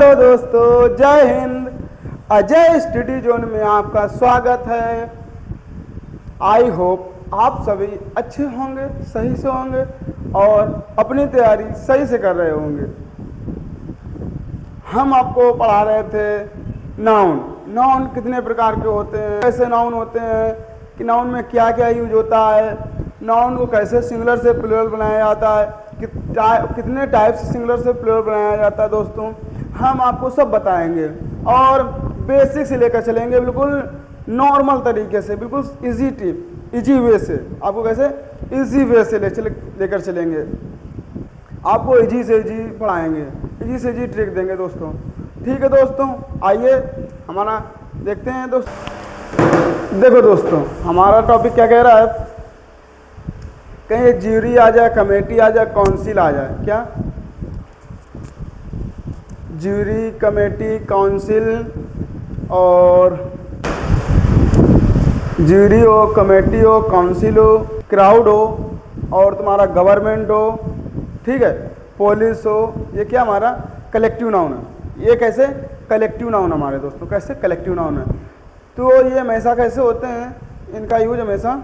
Hello दोस्तों, जय Hind. Ajay study zone में आपका स्वागत है। आई होप आप सभी अच्छे होंगे, सही से होंगे और अपनी तैयारी सही से कर रहे होंगे। हम आपको पढ़ा रहे थे नाउन कितने प्रकार के होते हैं, कैसे नाउन होते हैं, कि नाउन में क्या क्या यूज होता है, नाउन को कैसे सिंगुलर से प्लूरल बनाया जाता है, कितने टाइप से सिंगुलर से प्लूरल बनाया जाता है। दोस्तों हम आपको सब बताएंगे और बेसिक से लेकर चलेंगे, बिल्कुल नॉर्मल तरीके से, बिल्कुल इजी वे से। आपको कैसे इजी वे से लेकर चलेंगे, आपको इजी से इजी पढ़ाएंगे, इजी से इजी ट्रिक देंगे दोस्तों। ठीक है दोस्तों, आइए हमारा देखते हैं दोस्तों। देखो दोस्तों, हमारा टॉपिक क्या कह रहा है, कहीं ज्यूरी आ जाए, कमेटी आ जाए, काउंसिल आ जाए। क्या ज्यूरी, कमेटी, काउंसिल, और ज्यूरी हो, कमेटी हो, काउंसिल हो, क्राउड हो, और तुम्हारा गवर्नमेंट हो, ठीक है, पुलिस हो, ये क्या हमारा कलेक्टिव नाउन है। ये कैसे कलेक्टिव नाउन हमारे दोस्तों, कैसे कलेक्टिव नाउन है। तो ये हमेशा कैसे होते हैं, इनका यूज हमेशा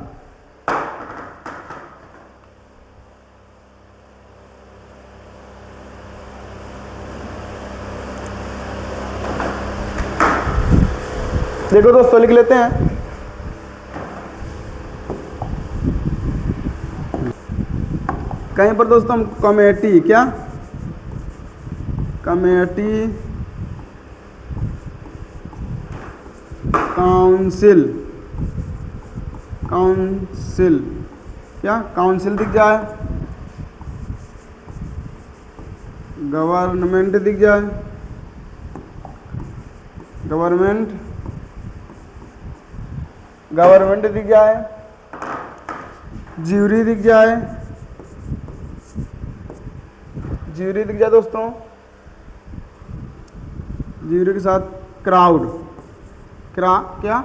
देखो दोस्तों, लिख लेते हैं। कहीं पर दोस्तों हम कमेटी, क्या कमेटी, काउंसिल, क्या काउंसिल दिख जाए, गवर्नमेंट दिख जाए, गवर्नमेंट दिख जाए, ज्यूरी दिख जाए, दोस्तों। ज्यूरी के साथ क्राउड, क्या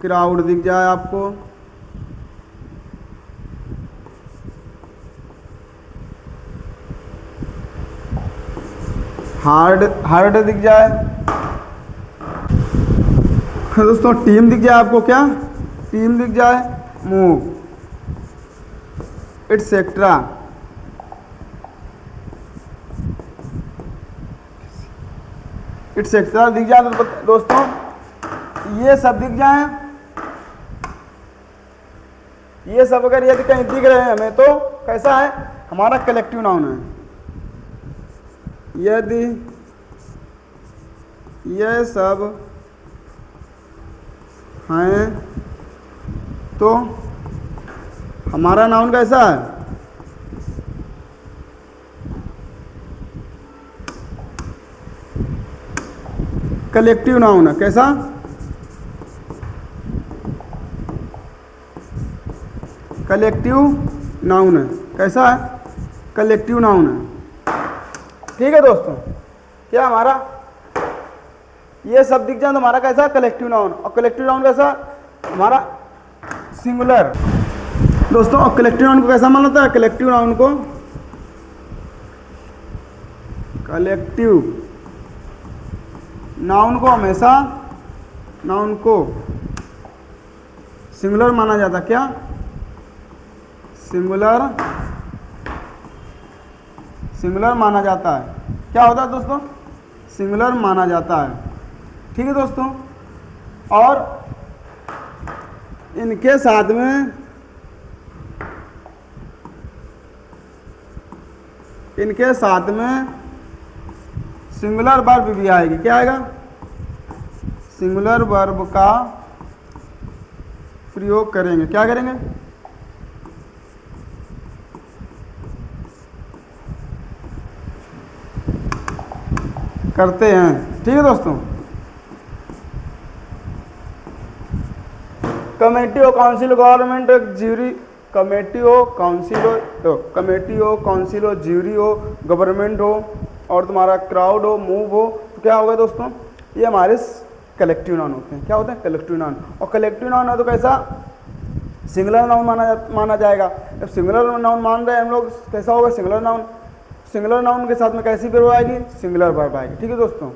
क्राउड दिख जाए आपको, हार्ड दिख जाए दोस्तों। टीम दिख जाए आपको, क्या टीम दिख जाए, मूव, एटसेट्रा। एटसेट्रा दिख जाए दोस्तों। ये सब दिख जाए, ये सब अगर यदि कहीं दिख रहे हैं हमें तो कैसा है, हमारा कलेक्टिव नाउन है। यदि ये सब हैं तो हमारा नाउन कैसा है, कलेक्टिव नाउन है। कैसा, कलेक्टिव नाउन है। कैसा है, कलेक्टिव नाउन है। ठीक है दोस्तों, क्या हमारा ये सब दिख जाए तो हमारा कैसा कलेक्टिव नाउन, और कलेक्टिव नाउन कैसा हमारा सिंगुलर दोस्तों। और कलेक्टिव नाउन को कैसा माना जाता है, कलेक्टिव नाउन को हमेशा नाउन को सिंगुलर माना जाता है। क्या सिंगुलर माना जाता है। क्या होता है दोस्तों, सिंगुलर माना जाता है। ठीक है दोस्तों, और इनके साथ में सिंगुलर वर्ब भी आएगी। क्या आएगा, सिंगुलर वर्ब का प्रयोग करेंगे। क्या करेंगे, करते हैं। ठीक है दोस्तों, कमेटी हो, काउंसिल, गवर्नमेंट, ज्यूरी, कमेटी हो, काउंसिल हो, ज्यूरी हो, गवर्नमेंट हो, और तुम्हारा क्राउड हो, मूव हो, तो क्या होगा दोस्तों, ये हमारे कलेक्टिव नाउन होते हैं। क्या होते हैं, कलेक्टिव नाउन। और कलेक्टिव नाउन है तो कैसा सिंगुलर नाउन माना जाएगा। जब सिंगुलर नाउन मान रहे हैं हम लोग, कैसा होगा सिंगुलर नाउन, सिंगुलर नाउन के साथ में कैसी वर्ब आएगी? सिंगुलर वर्ब आएगी। ठीक है दोस्तों।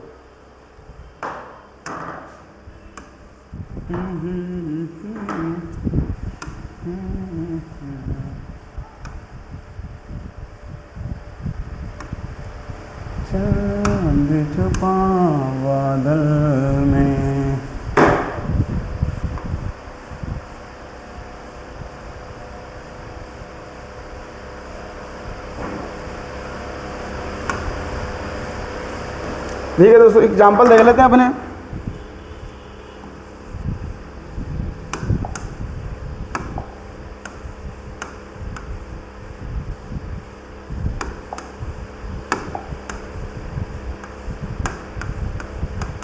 चांद छुपा बादल में, ठीक है दोस्तों। एग्जाम्पल देख लेते हैं अपने।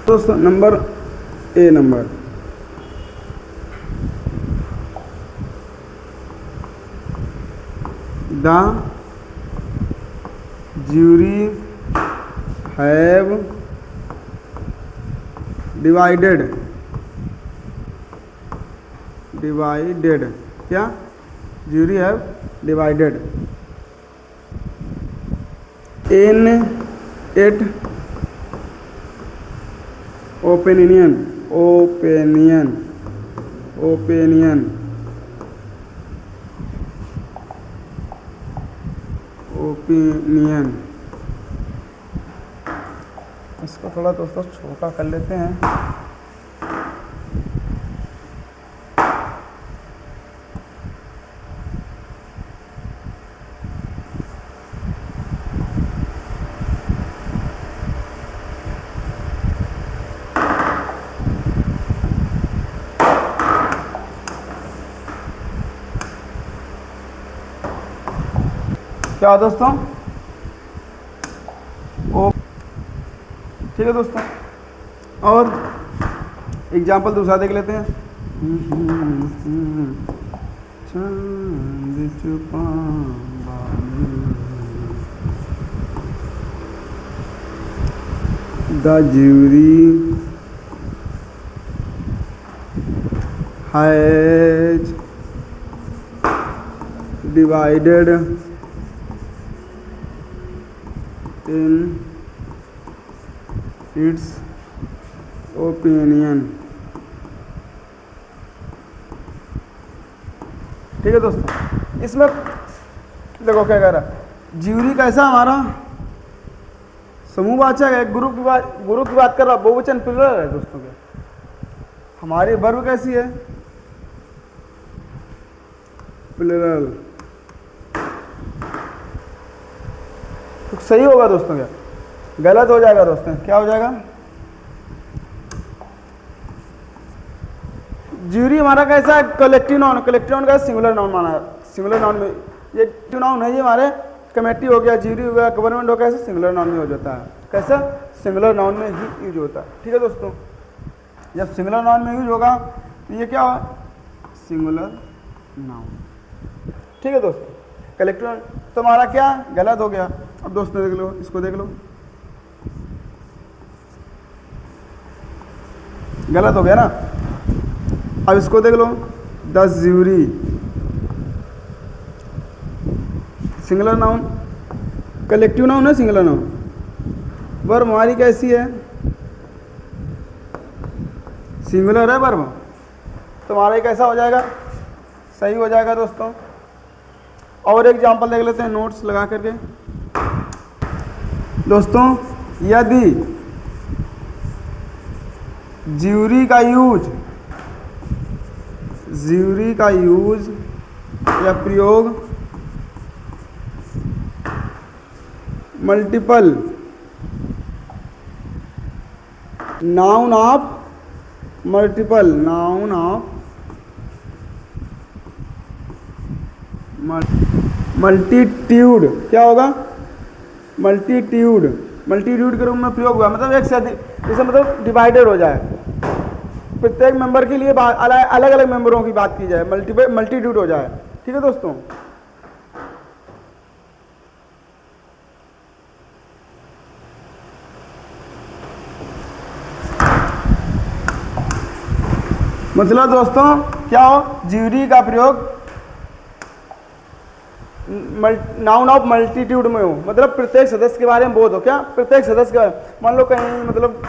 दोस्तों number A number, the jury have divided क्या? Jury have divided in it opinion इसको थोड़ा दोस्तों छोटा कर लेते हैं। क्या दोस्तों? ओ ठीक है दोस्तों। और एग्जाम्पल दूसरा देख लेते हैं। चांद छुपा the jury has divided in its opinion। ठीक है दोस्तों। इसमें देखो क्या कह रहा है, ज्यूरी कैसा हमारा समूहवाचक है, ग्रुप की बात कर रहा, बहुवचन प्लुरल है दोस्तों। क्या हमारी वर्ब कैसी है? प्लुरल। तो सही होगा दोस्तों, क्या गलत हो जाएगा दोस्तों? क्या हो जाएगा? ज्यूरी हमारा कैसा है? Collective noun. कलेक्टिव नाउन का सिंगुलर नाउन माना है। सिंगुलर नाउन में ये जो नाउन है ये हमारे कमेटी हो गया, ज्यूरी हो गया, गवर्नमेंट हो गया, ऐसे सिंगुलर नाउन में हो जाता है। कैसा? सिंगुलर नाउन में ही यूज होता है। ठीक है दोस्तों। जब सिंगुलर नाउन में यूज होगा तो ये क्या हुआ? Singular noun. ठीक है दोस्तों। कलेक्टिव नाउन तो हमारा क्या गलत हो गया। अब दोस्तों देख लो, इसको देख लो, गलत हो गया ना। अब इसको देख लो, the jury singular noun, collective noun है, सिंगुलर नाउन। वर्ब हमारी कैसी है? सिंगुलर है वर्ब, तो हमारा कैसा हो जाएगा? सही हो जाएगा दोस्तों। और एग्जाम्पल देख लेते हैं नोट्स लगा करके। दोस्तों यदि ज्यूरी का यूज या प्रयोग मल्टीपल नाउन ऑफ मल्टीट्यूड, क्या होगा? मल्टीट्यूड के रूप में प्रयोग हुआ, मतलब एक से अधिक, जैसे मतलब डिवाइडेड हो जाए, प्रत्येक मेंबर के लिए अलग अलग मेंबरों की बात की जाए, मल्टीट्यूड हो जाए। ठीक है दोस्तों। मतलब दोस्तों क्या हो? ज्यूरी का प्रयोग नाउन ऑफ मल्टीट्यूड में हो, मतलब प्रत्येक सदस्य के बारे में बोध हो। क्या प्रत्येक सदस्य का, मान लो कहीं मतलब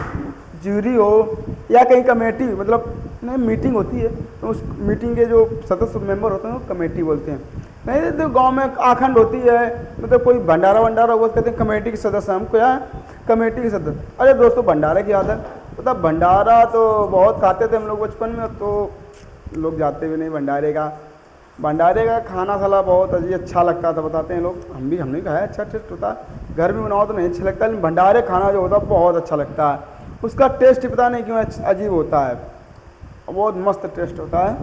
ज्यूरी हो या कहीं कमेटी, मतलब नहीं मीटिंग होती है तो उस मीटिंग के जो सदस्य मेंबर होते हैं वो कमेटी बोलते हैं। नहीं तो गांव में आखंड होती है, मतलब कोई भंडारा वंडारा वो कहते हैं कमेटी के सदस्य, हम क्या है कमेटी के सदस्य। अरे दोस्तों भंडारे की याद है, मतलब भंडारा तो बहुत खाते थे हम लोग बचपन में, तो लोग जाते भी नहीं भंडारे का। भंडारे का खाना साला बहुत अजीब अच्छा लगता था, बताते हैं लोग, हमने खाया, अच्छा टेस्ट होता है। घर में बनाओ तो नहीं अच्छा लगता, लेकिन भंडारे खाना जो होता है बहुत अच्छा लगता है। उसका टेस्ट पता नहीं क्यों अजीब होता है, बहुत मस्त टेस्ट होता है।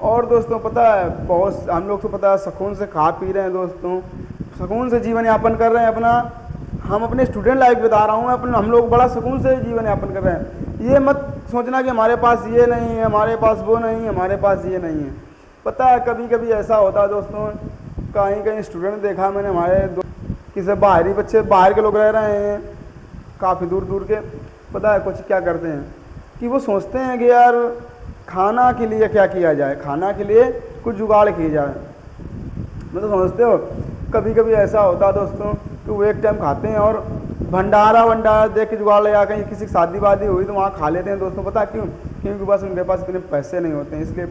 और दोस्तों पता है बहुत हम लोग तो पता है सुकून से खा पी रहे हैं दोस्तों, सुकून से जीवन यापन कर रहे हैं अपना। हम अपने स्टूडेंट लाइफ बता रहा हूँ, अपन हम लोग बड़ा सुकून से जीवन यापन कर रहे हैं। ये मत सोचना कि हमारे पास ये नहीं है, हमारे पास वो नहीं है, हमारे पास ये नहीं है। पता है कभी कभी ऐसा होता है दोस्तों, कहीं कहीं स्टूडेंट देखा मैंने हमारे किसी बाहरी बच्चे, बाहर के लोग रह रहे हैं काफ़ी दूर दूर के, पता है कुछ क्या करते हैं कि वो सोचते हैं कि यार खाना के लिए क्या किया जाए, खाना के लिए कुछ जुगाड़ किया जाए। मतलब समझते हो कभी कभी ऐसा होता है दोस्तों कि वो एक टाइम खाते हैं और भंडारा वंडारा देख के जुगाड़ लगा, कहीं किसी की शादी वादी हुई तो वहाँ खा लेते हैं दोस्तों। पता क्यों? क्योंकि बस उनके पास इतने पैसे नहीं होते हैं, इसलिए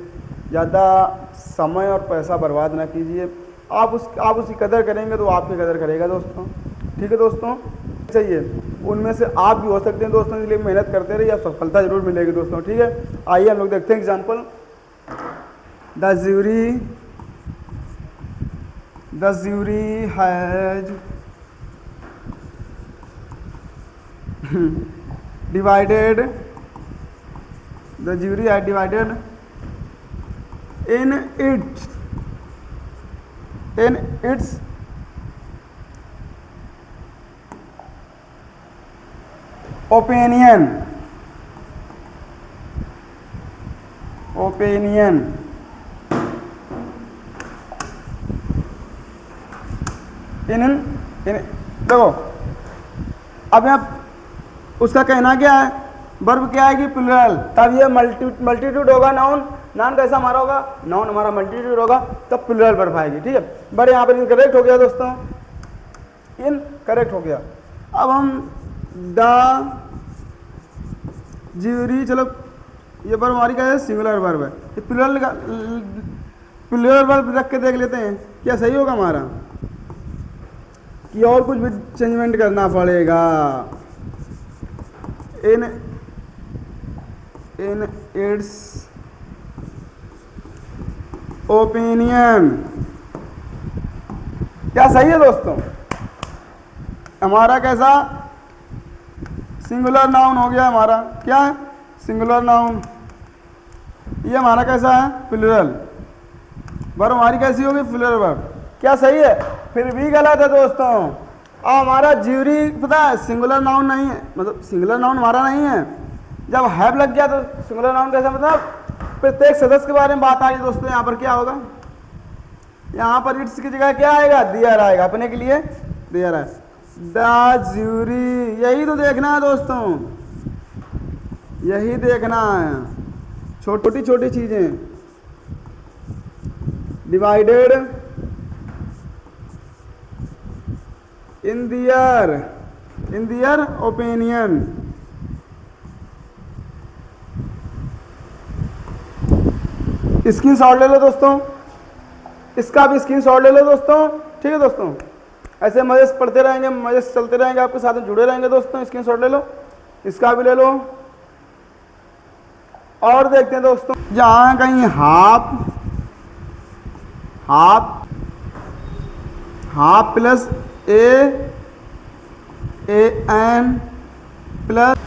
ज़्यादा समय और पैसा बर्बाद ना कीजिए। आप उसकी कदर करेंगे तो आपकी कदर करेगा दोस्तों। ठीक है दोस्तों, चाहिए उनमें से आप भी हो सकते हैं दोस्तों, इसलिए मेहनत करते रहिए, आप सफलता जरूर मिलेगी दोस्तों। ठीक है, आइए हम लोग देखते हैं example. The jury has divided in its opinion in देखो अब यहाँ उसका कहना क्या है, वर्ब क्या है कि प्लूरल, तब ये मल्टीट्यूड होगा। नाउन कैसा हमारा होगा, नाउन हमारा मल्टीट्यूड होगा, तब प्लूरल वर्ब आएगी। ठीक है, बड़े यहाँ पर इनकरेक्ट हो गया दोस्तों, इनकरेक्ट हो गया। अब हम द ज्यूरी, चलो ये वर्ब हमारी क्या है, सिंगुलर वर्ब है। ये प्लूरल वर्ब रख के देख लेते हैं क्या सही होगा हमारा, कि और कुछ भी चेंजमेंट करना पड़ेगा। इन इट्स ओपिनियन, क्या सही है दोस्तों? हमारा कैसा सिंगुलर नाउन हो गया, हमारा क्या है सिंगुलर नाउन। ये हमारा कैसा है प्लूरल वर्ब, हमारी कैसी होगी प्लूरल वर्ब। क्या सही है? फिर भी गलत है दोस्तों। अब हमारा ज्यूरी पता है सिंगुलर नाउन नहीं है, मतलब सिंगुलर नाउन हमारा नहीं है। जब हैव लग गया तो सिंगुलर नाउन कैसा, मतलब प्रत्येक सदस्य के बारे में बात आ रही है दोस्तों। यहाँ पर क्या होगा, यहाँ पर इट्स की जगह क्या आएगा, दियर आएगा, अपने के लिए दियर है। द ज्यूरी, यही तो देखना है दोस्तों, यही देखना है, छोटी छोटी चीजें। Divided in their opinion. Screenshot ले लो दोस्तों, इसका भी स्क्रीनशॉट ले लो दोस्तों। ठीक है दोस्तों, ऐसे मजे से पढ़ते रहेंगे, मजे से चलते रहेंगे, आपके साथ में जुड़े रहेंगे दोस्तों। स्क्रीनशॉट ले लो, इसका भी ले लो। और देखते हैं दोस्तों, जहां कहीं half plus an plus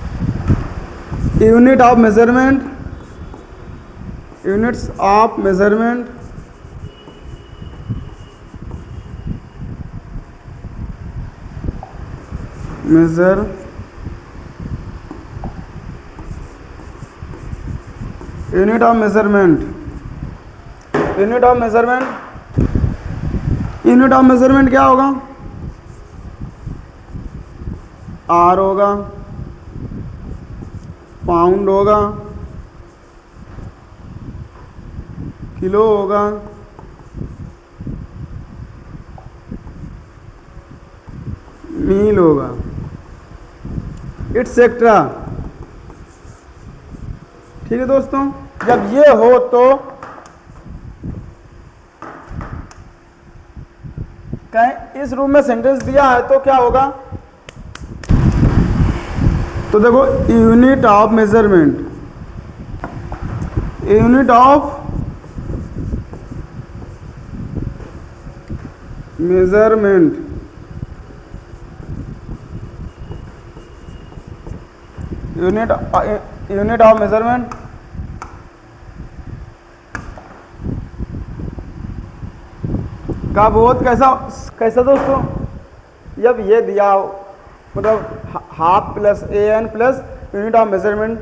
units of measurement major unit of measurement क्या होगा, आर होगा, पाउंड होगा, किलो होगा, मील होगा, एटसेट्रा। ठीक है दोस्तों, जब ये हो तो कहीं इस रूप में सेंटेंस दिया है तो क्या होगा, तो देखो unit of measurement, unit of measurement, unit of measurement का बहुत कैसा दोस्तों, जब ये दिया हो मतलब half plus a an plus unit of measurement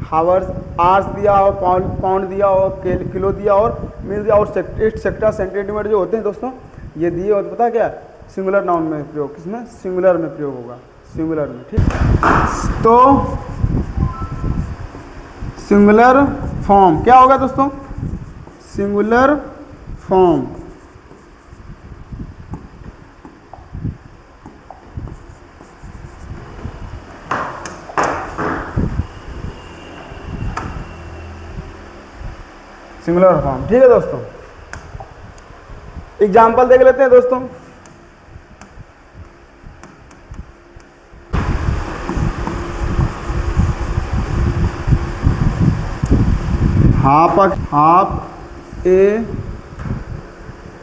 hours, hours दिया हो, पाउंड दिया हो, किलो दिया और मील दिया और सेक्टर सेंटीमीटर जो होते हैं दोस्तों, ये दिए हो तो पता क्या सिंगुलर नाउन में प्रयोग, किसमें सिंगुलर में प्रयोग होगा, सिंगुलर में। ठीक, तो सिंगुलर फॉर्म क्या होगा दोस्तों, सिंगुलर फॉर्म सिंगुलर फॉर्म। ठीक है दोस्तों, एग्जाम्पल देख लेते हैं दोस्तों। हाफ ए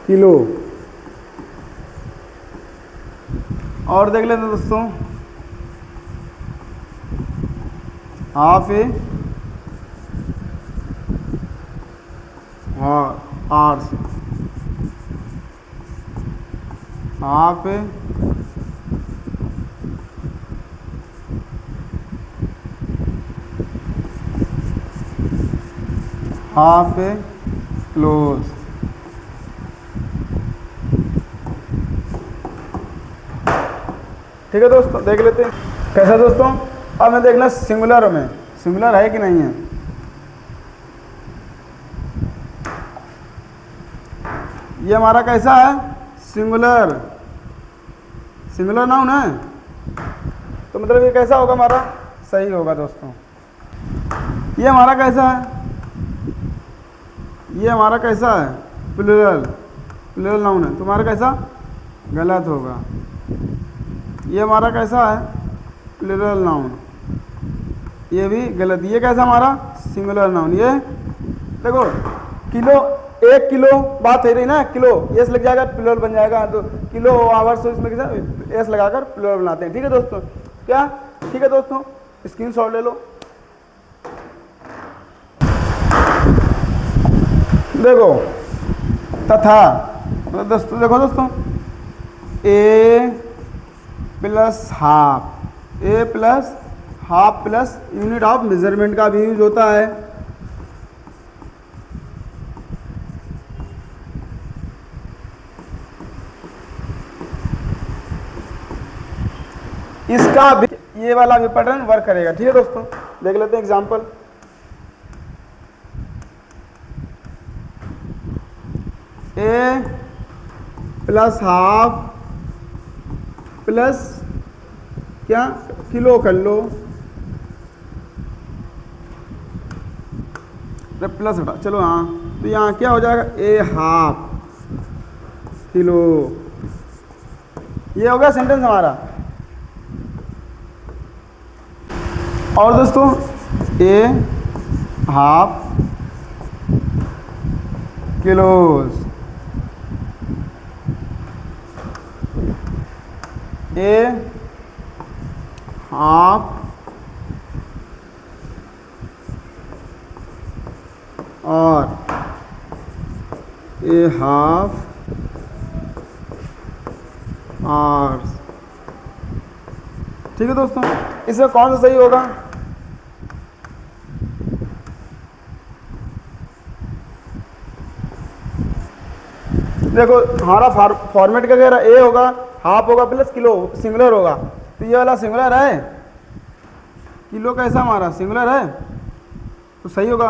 किलो, और देख लेते हैं दोस्तों हाफ ए आर्स, हाफ ए हाफ ए क्लोज। ठीक है दोस्तों, देख लेते हैं कैसा दोस्तों। अब मैं देखना सिंगुलर में, सिंगुलर है कि नहीं है। ये हमारा कैसा है, सिंगुलर, सिंगुलर नाउन है, तो मतलब ये कैसा होगा हमारा, सही होगा दोस्तों। ये हमारा कैसा है, ये हमारा कैसा है, प्लूरल, प्लूरल नाउन है, तुम्हारा कैसा गलत होगा। ये हमारा कैसा है, प्लूरल नाउन, ये भी गलत। ये कैसा हमारा सिंगुलर नाउन, ये देखो किलो, 1 किलो बात है रही ना, किलो एस लग जाएगा प्लूरल बन जाएगा, तो किलो आवर्स इसमें कैसा एस लगाकर प्लूरल बनाते हैं। ठीक है दोस्तों, क्या ठीक है दोस्तों, स्क्रीनशॉट ले लो। देखो तथा, मतलब दोस्तों देखो दोस्तों, a plus half, a plus half plus unit of measurement का भी यूज होता है। इसका भी ये वाला भी पैटर्न वर्क करेगा। ठीक है दोस्तों, देख लेते हैं एग्जांपल। ए प्लस हाफ प्लस क्या किलो कर लो, प्लस हटा चलो, हाँ तो यहाँ क्या हो जाएगा, ए हाफ किलो। ये हो गया सेंटेंस हमारा। और दोस्तों ए हाफ किलोज, ए हाफ और ए हाफ आवर्स। ठीक है दोस्तों, इसमें कौन सा सही होगा, देखो हमारा फॉर्मेट क्या कह रहा है, ए होगा, हाफ होगा प्लस किलो, सिंगुलर होगा, तो ये वाला सिंगुलर है, किलो कैसा हमारा सिंगुलर है तो सही होगा।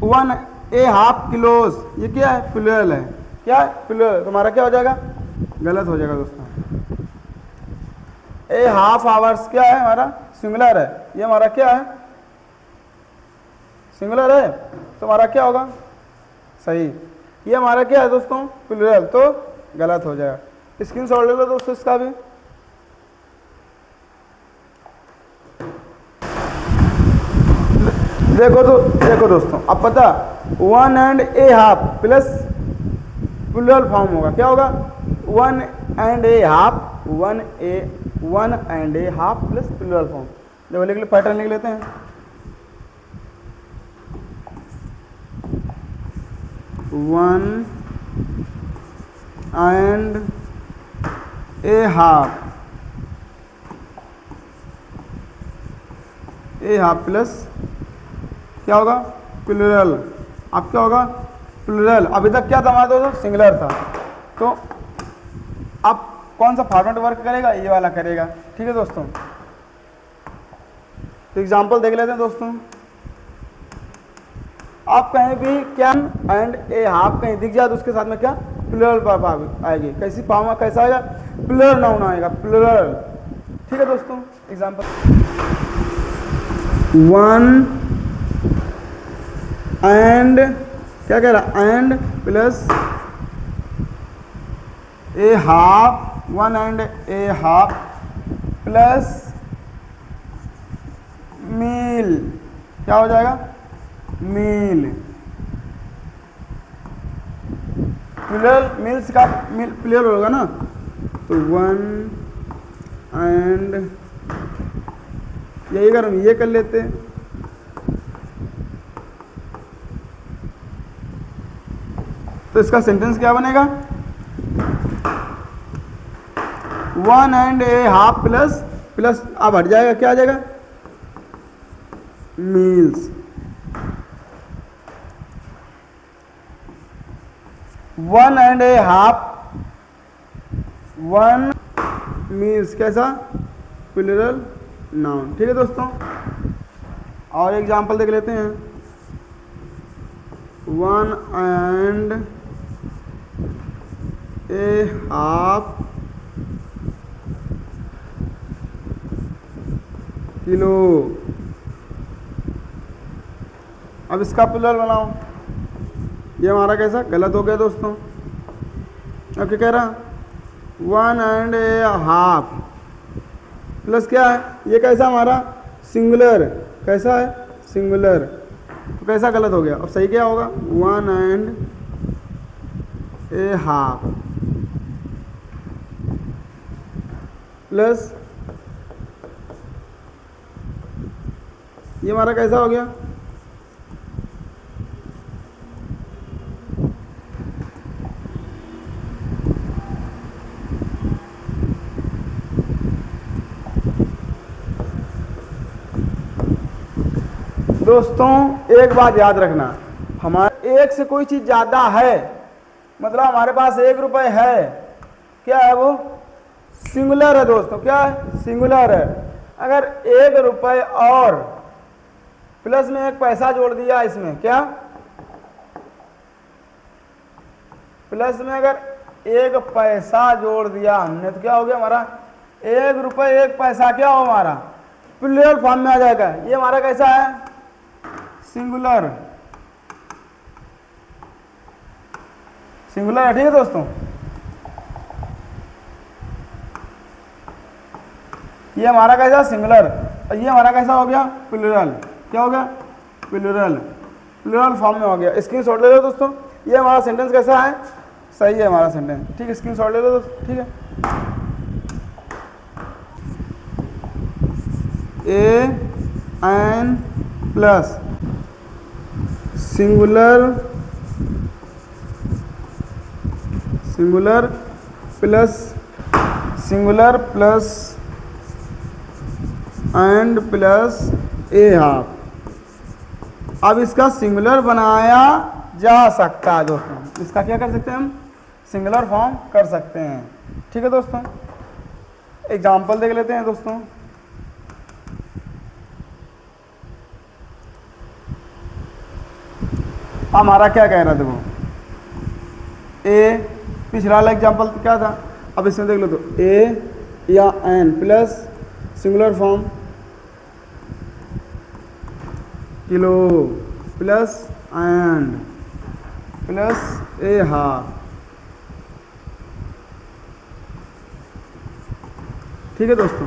1 ए हाफ किलोज, ये क्या है, प्लूरल है, क्या है प्लूरल, तो हमारा क्या हो जाएगा, गलत हो जाएगा दोस्तों। ए हाफ आवर्स क्या है हमारा, सिंगुलर है, ये हमारा क्या है, सिंगुलर है, तो हमारा क्या होगा, सही। ये हमारा क्या है दोस्तों, प्लूरल, तो गलत हो जाएगा। स्क्रीनशॉट ले लो दोस्तों इसका भी। देखो दोस्तों, अब पता 1 and a half plus plural form होगा, क्या होगा, 1 and a half, 1 and a half plus plural form. देखो लिख लो, पैटर्न लिख लेते हैं। 1 एंड ए हाफ प्लस क्या होगा, प्लूरल। अब क्या होगा, प्लूरल। अभी तक क्या था हमारा दोस्तों, सिंगुलर था, तो अब कौन सा फॉर्मेट वर्क करेगा, ये वाला करेगा। ठीक है दोस्तों, तो एग्जांपल देख लेते हैं दोस्तों। आप कहीं भी कैन एंड ए हाफ कहीं दिख जाए तो उसके साथ में क्या, प्लूरल आएगी। कैसी फॉर्म, कैसा आएगा, प्लूरल नाउन आएगा, प्लूरल। ठीक है दोस्तों, एग्जांपल 1 एंड क्या कह रहा, and plus a half, 1 and a half plus meal, क्या हो जाएगा, मील। प्लूरल, मील्स का प्लूरल होगा ना, तो 1 एंड यही अगर हम ये कर लेते, तो इसका सेंटेंस क्या बनेगा, 1 एंड ए हाफ प्लस अब हट जाएगा, क्या आ जाएगा, meals. 1 and a half, 1 meals, कैसा, प्लूरल नाउन। ठीक है दोस्तों, और एग्जांपल देख लेते हैं। 1 एंड ए हाफ किलो। अब इसका प्लूरल बनाओ, ये हमारा कैसा, गलत हो गया दोस्तों। अब क्या कह रहा, 1 एंड ए हाफ प्लस क्या है, ये कैसा हमारा, सिंगुलर, कैसा है, सिंगुलर, तो कैसा गलत हो गया। अब सही क्या होगा, 1 एंड ए हाफ प्लस ये हमारा कैसा हो गया, दोस्तों एक बात याद रखना, हमारे एक से कोई चीज ज्यादा है, मतलब हमारे पास 1 रुपए है, क्या है वो, सिंगुलर है दोस्तों, क्या है, सिंगुलर है। अगर 1 रुपए और प्लस में 1 पैसा जोड़ दिया इसमें, क्या, प्लस में अगर 1 पैसा जोड़ दिया हमने, तो क्या हो गया हमारा, 1 रुपए 1 पैसा क्या हो हमारा, प्लूरल फॉर्म में आ जाएगा। ये हमारा कैसा है, सिंगुलर, सिंगुलर है। ठीक है दोस्तों, ये हमारा कैसा, सिंगुलर, और ये हमारा कैसा हो गया, प्लूरल, क्या हो गया, प्लूरल, प्लूरल फॉर्म में हो गया। स्क्रीनशॉट ले लो दोस्तों, ये हमारा सेंटेंस कैसा है, सही है हमारा सेंटेंस। ठीक है, स्क्रीनशॉट ले लो दोस्तों। ठीक है, a an plus singular plus and plus a half. अब इसका सिंगुलर बनाया जा सकता है दोस्तों, इसका क्या कर सकते हैं हम, सिंगुलर फॉर्म कर सकते हैं। ठीक है दोस्तों, एग्जाम्पल देख लेते हैं दोस्तों। हमारा क्या कह रहा था वो, ए, पिछला वाला एग्जाम्पल तो क्या था, अब इसमें देख लो तो ए या an plus singular form kilo plus and plus a half. ठीक है दोस्तों,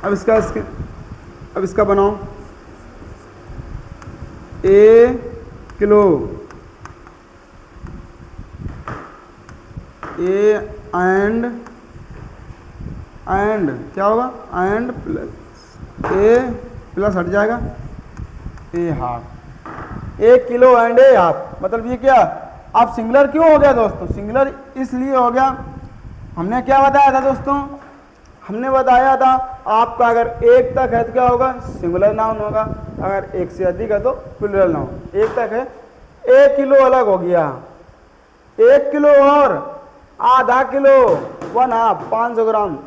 अब इसका बनाओ ए किलो ए एंड क्या होगा एंड प्लस ए प्लस हट जाएगा a half. 1 kilo and a half मतलब ये क्या, अब सिंगुलर क्यों हो गया दोस्तों, सिंगुलर इसलिए हो गया, हमने क्या बताया था दोस्तों, हमने बताया था आपका अगर 1 तक है तो क्या होगा सिंगुलर नाउन होगा, अगर 1 से अधिक है तो प्लूरल नाउन। 1 तक है 1 किलो अलग हो गया, 1 किलो और आधा किलो 1/2 500 ग्राम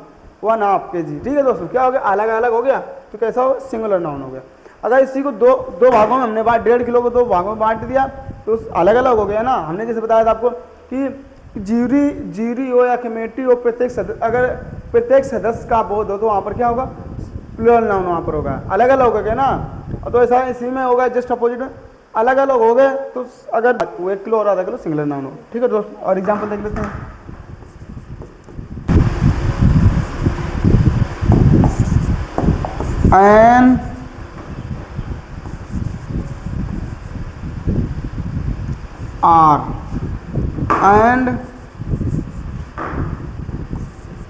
1/2 kg। ठीक है दोस्तों, क्या हो गया अलग अलग हो गया तो कैसा हो सिंगुलर नाउन हो गया। अगर इसी को दो भागों में हमने 1.5 किलो को 2 भागों में बांट दिया तो अलग अलग हो गया ना। हमने जैसे बताया था आपको कि जीरी हो या कमेटी हो, अगर प्रत्येक सदस्य का बोध हो तो वहाँ पर क्या होगा प्लूरल नाउन वहाँ पर होगा, अलग अलग होगा क्या ना। तो ऐसा इसी में होगा जस्ट अपोजिट में, अलग अलग हो गए तो अगर 1 किलो और आधा किलो सिंगुलर नाउन हो। ठीक है दोस्तों, और एग्जाम्पल देख लेते हैं। एन आर एंड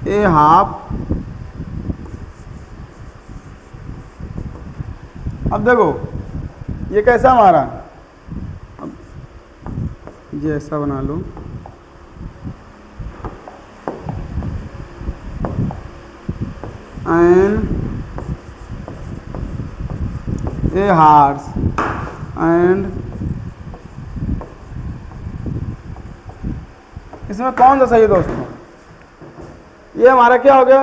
ए हाफ। अब देखो ये कैसा हमारा, अब ये ऐसा बना लो, एन ए हार्स एंड इसमें कौन सा सही है दोस्तों, ये हमारा क्या हो गया,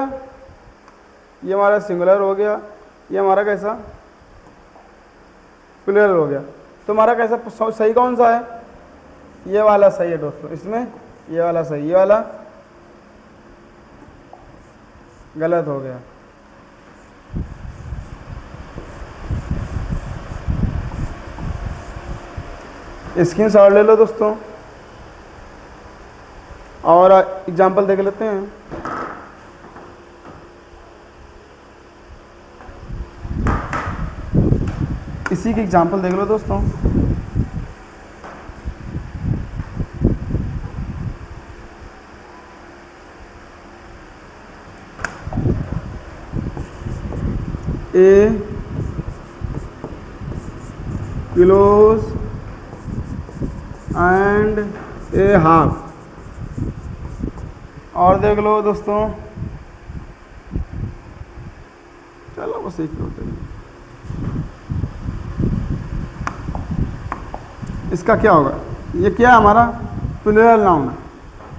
ये हमारा सिंगुलर हो गया, ये हमारा कैसा प्लूरल हो गया। तो हमारा कैसा सही कौन सा है, ये वाला सही है दोस्तों, इसमें ये वाला सही, ये वाला गलत हो गया। स्क्रीनशॉट ले लो दोस्तों और एग्जाम्पल देख लेते हैं। इसी की एग्जाम्पल देख लो दोस्तों। ए किलोस एंड ए हाफ। और देख लो दोस्तों, चलो बस एक होते हैं। इसका क्या होगा, ये क्या है हमारा प्लूरल नाउन है,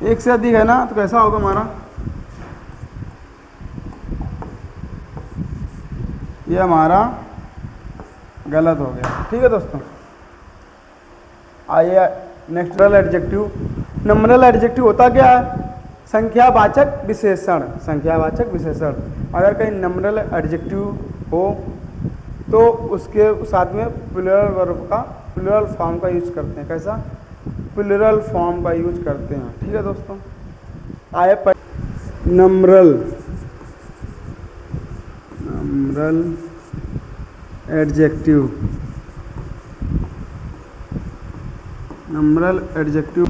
1 से अधिक है ना तो कैसा होगा हमारा, ये हमारा गलत हो गया। ठीक है दोस्तों, आइए next numeral adjective. Numeral adjective होता क्या है, संख्यावाचक विशेषण। संख्यावाचक विशेषण, अगर कहीं नंबरल एडजेक्टिव हो तो उसके साथ में प्लूरल वर्ब का प्लूरल फॉर्म का यूज करते हैं। कैसा प्लूरल फॉर्म का यूज करते हैं। ठीक है दोस्तों, आए पर numeral adjective. Numeral adjective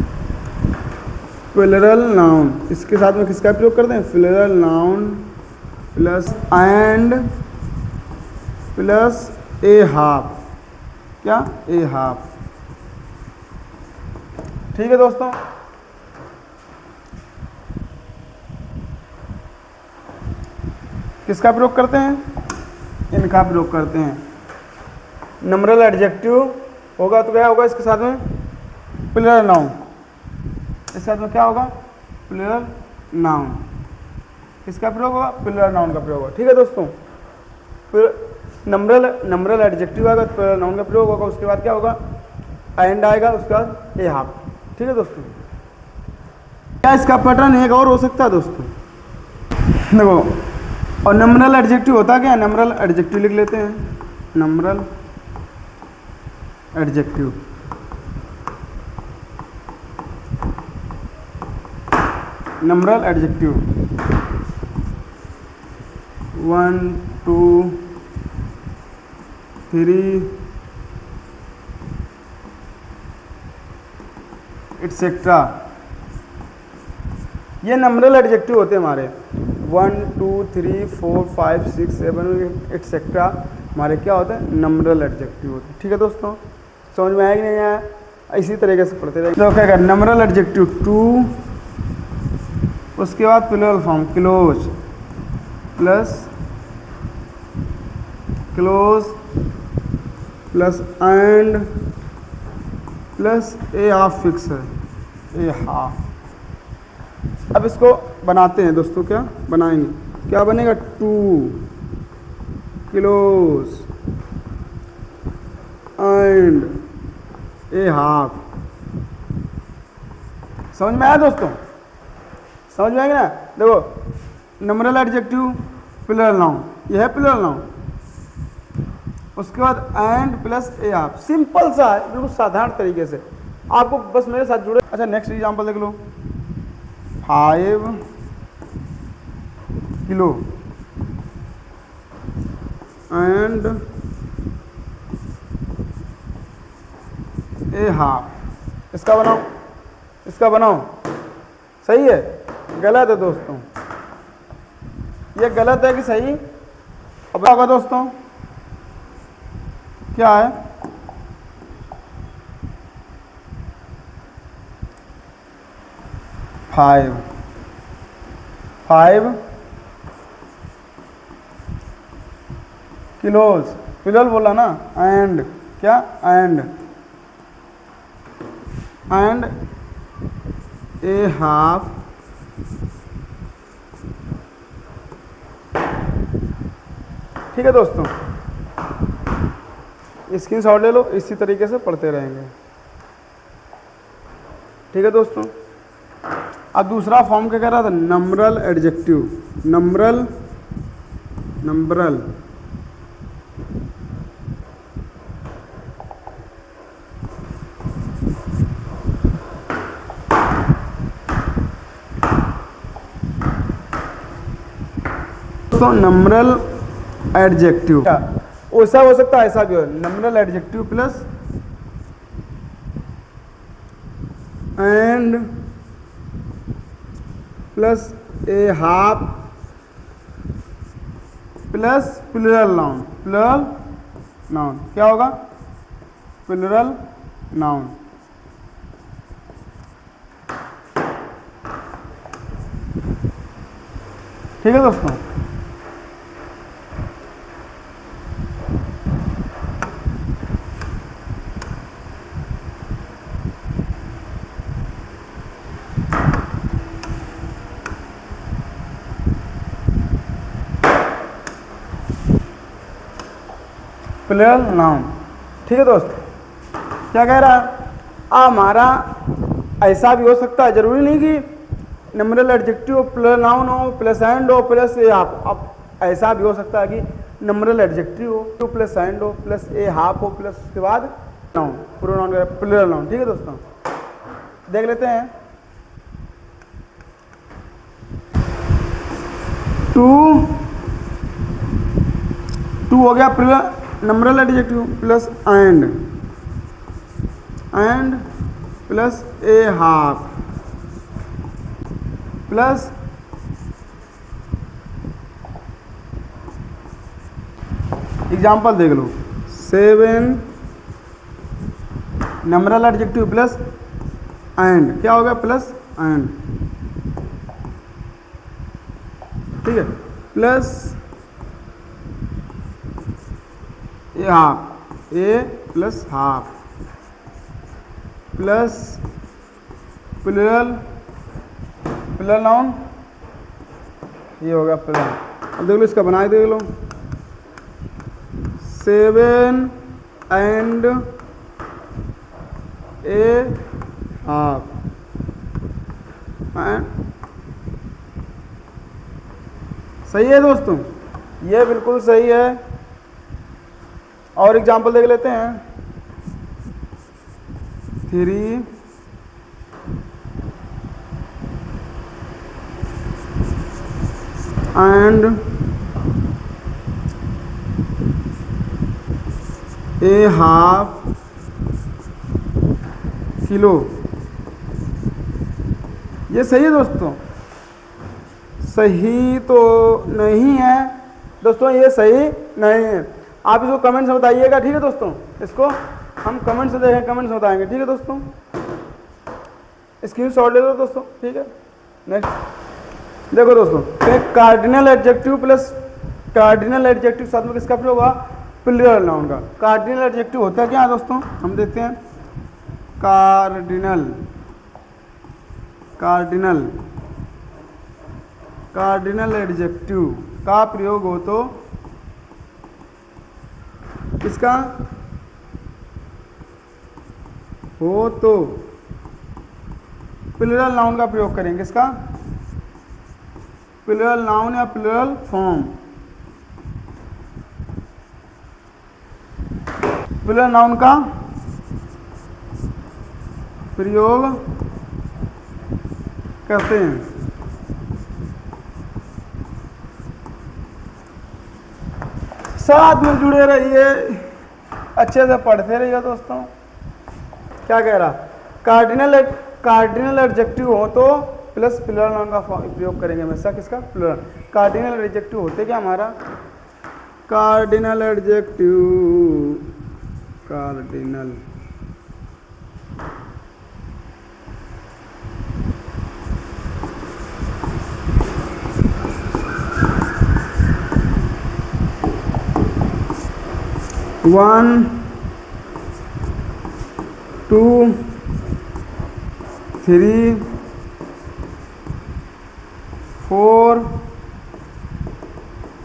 plural noun, इसके साथ में किसका प्रयोग करते हैं, plural noun plus and plus a half. क्या ए हाफ। ठीक है दोस्तों, किसका प्रयोग करते हैं, इनका प्रयोग करते हैं। नंबरल एडजेक्टिव होगा तो क्या होगा, इसके साथ में प्लूरल नाउन, इसके साथ में क्या होगा प्लूरल नाउन, किसका प्रयोग होगा प्लूरल नाउन का प्रयोग होगा। ठीक है दोस्तों, नंबरल एडजेक्टिव आएगा तो प्लूरल नाउन का प्रयोग होगा, उसके बाद क्या होगा एंड आएगा, उसके बाद ए हाफ। ठीक है दोस्तों, क्या इसका पैटर्न एक और हो सकता है दोस्तों, देखो, और नंबरल एडजेक्टिव होता क्या है? नंबरल एडजेक्टिव लिख लेते हैं, numeral adjective. Numeral adjective 1 2 3 etcetera, ये नंबरल एडजेक्टिव होते हैं हमारे। 1 2 3 4 5 6 7 एटसेट्रा हमारे क्या होते हैं? नंबरल एडजेक्टिव होते हैं। ठीक है दोस्तों, समझ में आया कि नहीं आया? इसी तरीके से पढ़ते रहेंगे। तो क्या करें? नंबरल एडजेक्टिव 2, उसके बाद plural form close plus close plus and plus a half fix है, ए हाफ। अब इसको बनाते हैं दोस्तों, क्या बनाएंगे? क्या बनेगा? 2 क्लोज एंड ए हाफ। समझ में आया दोस्तों? समझ में आएगा ना? देखो, नंबरल एडजेक्टिव प्लूरल नाउन, यह है प्लूरल नाउन। उसके बाद and plus a half, simple सा है, बिल्कुल साधारण तरीके से। आपको बस मेरे साथ जुड़े। अच्छा, नेक्स्ट एग्जांपल देख लो। 5 किलो एंड ए हाफ। इसका बनाओ, इसका बनाओ। सही है? गलत है दोस्तों, ये गलत है कि सही? अब क्या होगा दोस्तों? क्या है? 5 किलोज, प्लूरल बोला ना, एंड क्या? एंड ए हाफ ठीक है दोस्तों, स्क्रीनशॉट ले लो, इसी तरीके से पढ़ते रहेंगे। ठीक है दोस्तों। अब दूसरा फॉर्म क्या कह रहा था? नंबरल एडजेक्टिव, नंबरल तो नंबरल एडजेक्टिव ऐसा हो सकता है, ऐसा भी हो। Numeral adjective plus and plus a half plus plural noun, plural noun क्या होगा? Plural noun. ठीक है दोस्तों। Plural noun. ठीक है दोस्त, क्या कह रहा है? हमारा ऐसा भी हो सकता है, जरूरी नहीं कि नंबरल एडजेक्टिव प्लूरल नाउन हो प्लस एंड हो प्लस ए हाफ। अब ऐसा भी हो सकता है कि नंबरल एडजेक्टिव हो टू प्लस एंड हो प्लस ए हाफ हो प्लस उसके बाद नाउन, प्रोनाउन, प्लूरल नाउन। ठीक है दोस्तों, देख लेते हैं। 2 हो गया plural numeral adjective plus and plus a half plus example देख लो। 7 नंबरल एडजेक्टिव प्लस एंड क्या हो गया? Plus and. ठीक है, plus a half, a plus half plus plural noun, ये होगा प्लूरल। अब देख लो, इसका बनाए देख लो। 7 एंड ए हाफ सही है दोस्तों, ये बिल्कुल सही है। और एग्जांपल देख लेते हैं। 3 and a half किलो, ये सही है दोस्तों? सही तो नहीं है दोस्तों, ये सही नहीं है। आप इसको कमेंट से बताइएगा, ठीक है दोस्तों? इसको हम कमेंट से देखें, कमेंट से बताएंगे, ठीक है दोस्तों? स्क्रीन शॉट ले लो दोस्तों, ठीक है। नेक्स्ट देखो दोस्तों, cardinal adjective plus cardinal adjective साथ में किसका प्रयोग हुआ? प्लूरल नाउन का। कार्डिनल एडजेक्टिव होता है क्या दोस्तों? हम देखते हैं। कार्डिनल कार्डिनल कार्डिनल एडजेक्टिव का प्रयोग हो तो किसका हो तो प्लूरल नाउन का प्रयोग करेंगे। इसका प्लूरल नाउन या प्लूरल फॉर्म, प्लूरल नाउन का प्रयोग करते हैं। साथ में जुड़े रहिए, अच्छे से पढ़ते रहिए दोस्तों। क्या कह रहा? कार्डिनल एडजेक्टिव हो तो प्लस प्लूरल नाउन का प्रयोग करेंगे हमेशा। किसका? प्लूरल। कार्डिनल एडजेक्टिव होते क्या हमारा? Cardinal adjective, cardinal one 2 3 4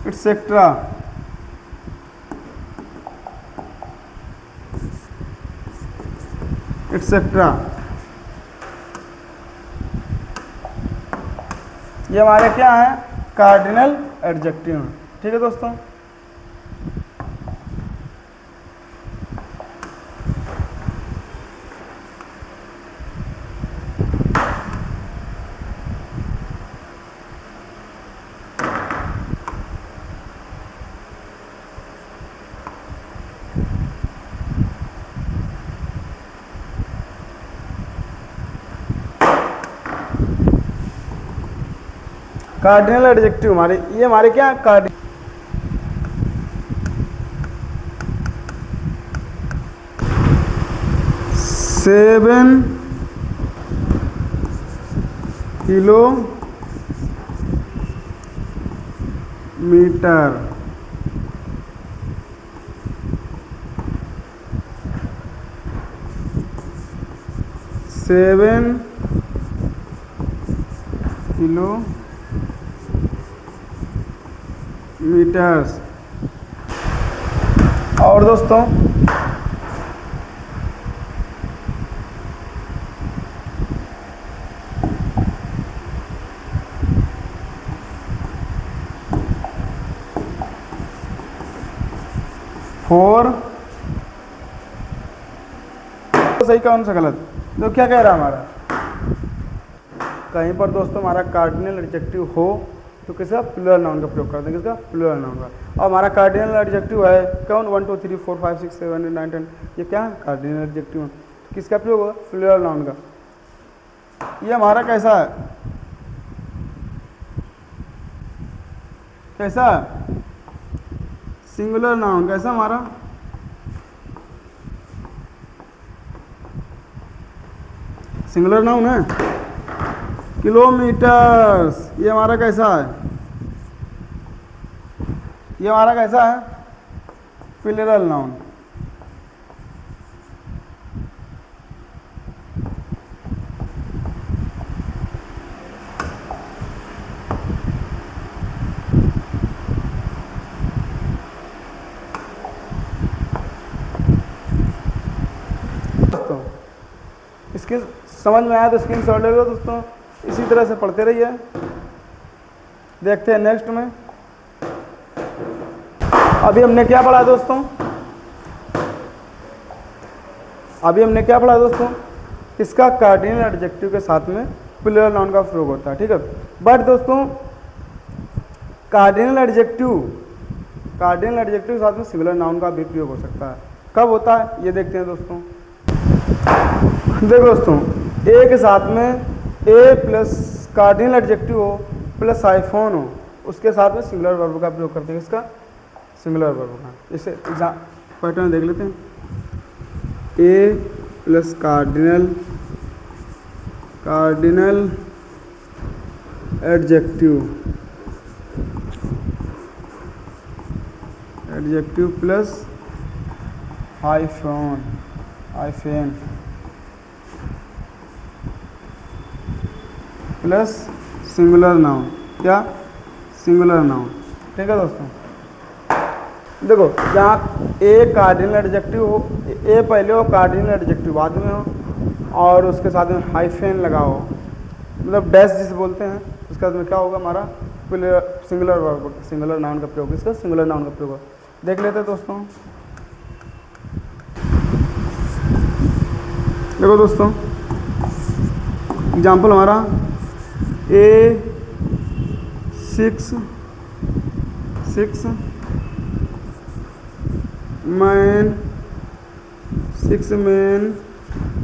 etcetera. Etcetera, ये हमारे क्या है? कार्डिनल एडजेक्टिव हैं, ठीक है दोस्तों? कार्डिनल एडजेक्टिव हमारे, ये हमारे क्या? Cardinal 7 kilometre, 7 kilometres. और दोस्तों फोर, सही कौन सा गलत? तो क्या कह रहा हमारा? कहीं पर दोस्तों हमारा कार्डिनल एडजेक्टिव हो तो किसका? प्लूरल नाउन का प्रयोग करते हैं। किसका? प्लूरल नाउन का। और हमारा कार्डिनल एडजेक्टिव है कौन? 1 2 3 4 5 6 7 8 9 10, ये क्या है? Cardinal adjective. तो किसका प्रयोग होगा? प्लूरल नाउन का। ये हमारा कैसा है? कैसा? Singular noun. कैसा हमारा? सिंगुलर नाउन है। किलोमीटर्स, ये हमारा कैसा है? ये हमारा कैसा है? Plural noun. दोस्तों इसके समझ में आया तो स्क्रीन शॉट ले लो दोस्तों। इसी तरह से पढ़ते रहिए। देखते हैं नेक्स्ट में। अभी हमने क्या पढ़ा दोस्तों? अभी हमने क्या पढ़ा दोस्तों? इसका कार्डिनल एडजेक्टिव के साथ में प्लूरल नाउन का प्रयोग होता है, ठीक है। बट दोस्तों कार्डिनल एडजेक्टिव के साथ में सिंगुलर नाउन का भी प्रयोग हो सकता है। कब होता है ये देखते हैं दोस्तों। देखो दोस्तों, ए के साथ में ए प्लस कार्डिनल एडजेक्टिव हो प्लस हाइफोन हो, उसके साथ में सिंगुलर वर्ब का प्रयोग करते हैं। इसका सिंगुलर वर्ब का। इसे पैटर्न देख लेते हैं। A plus cardinal adjective plus hyphen plus singular noun. क्या? सिंगुलर नाउन, ठीक है दोस्तों। देखो जहाँ ए कार्डिनल एडजेक्टिव हो, ए पहले हो, कार्डिनल एडजेक्टिव बाद में हो, और उसके साथ में हाइफेन लगा हो, मतलब डैश जिसे बोलते हैं, उसके बाद में क्या होगा हमारा सिंगुलर वर्ब, सिंगुलर नाउन का प्रयोग। इसका सिंगुलर नाउन का प्रयोग देख लेते हैं दोस्तों। देखो दोस्तों एग्जाम्पल हमारा ए सिक्स मैन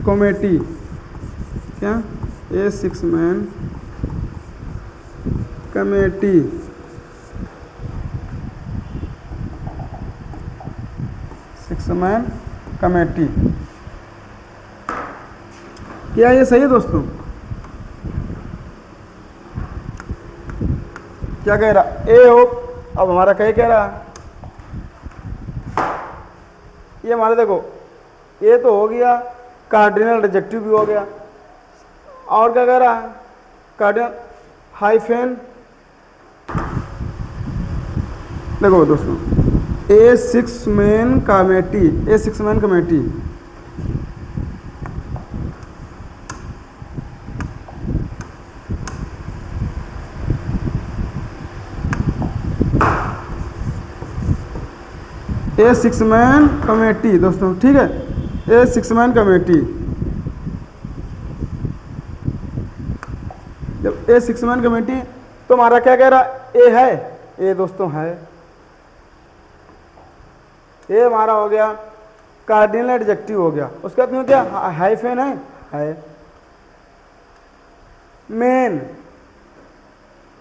कमेटी। क्या? ए 6 मैन कमेटी। क्या ये सही है दोस्तों? क्या कह रहा? ए हो, अब हमारा कह रहा ये हमारा, देखो ये तो हो गया, कार्डिनल एडजेक्टिव भी हो गया, और क्या कह रहा है? Cardinal hyphen. देखो दोस्तों ए 6 मैन कमेटी, ए 6 मैन कमेटी दोस्तों, ठीक है। ए 6 मैन कमेटी, जब ए 6 मैन कमेटी तो हमारा क्या कह रहा? ए है, ए दोस्तों है, ये हमारा हो गया कार्डिनल एडजेक्टिव हो गया। उसके बाद में क्या? हाइफेन है। मेन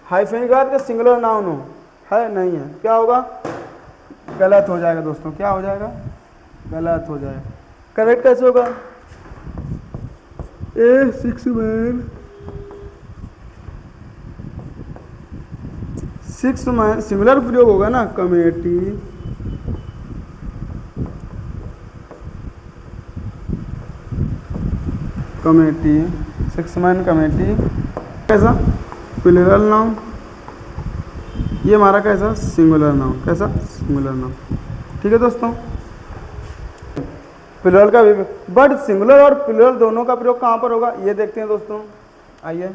हाइफेन के बाद सिंगुलर नाउन हो, है नहीं है, क्या होगा? गलत हो जाएगा दोस्तों। क्या हो जाएगा? गलत हो जाएगा। करेक्ट कैसे होगा? ए 6 मैन सिंगुलर प्रयोग होगा ना, कमेटी कमेटी 6 मैन कमेटी कैसा? Plural noun. ये हमारा कैसा? Singular noun. कैसा? सिंगुलर नाउन, ठीक है दोस्तों। प्लूरल का भी, बट सिंगुलर और प्लूरल दोनों का प्रयोग कहाँ पर होगा ये देखते हैं दोस्तों। आइए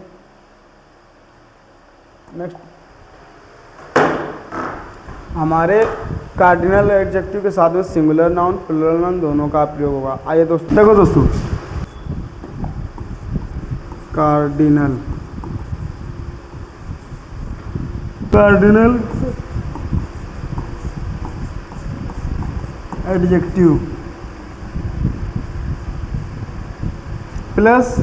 नेक्स्ट, हमारे कार्डिनल एडजेक्टिव के साथ में सिंगुलर नाउन प्लूरल नाउन दोनों का प्रयोग होगा। आइए दोस्तों, देखो दोस्तों cardinal adjective plus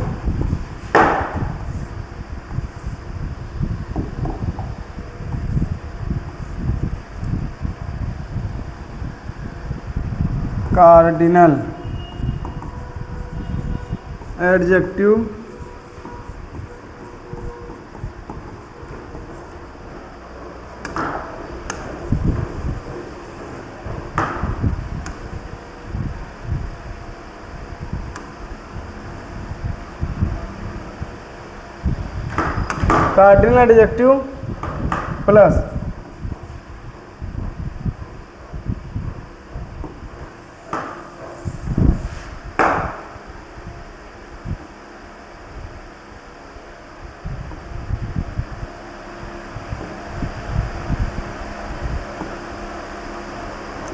cardinal adjective cardinal adjective plus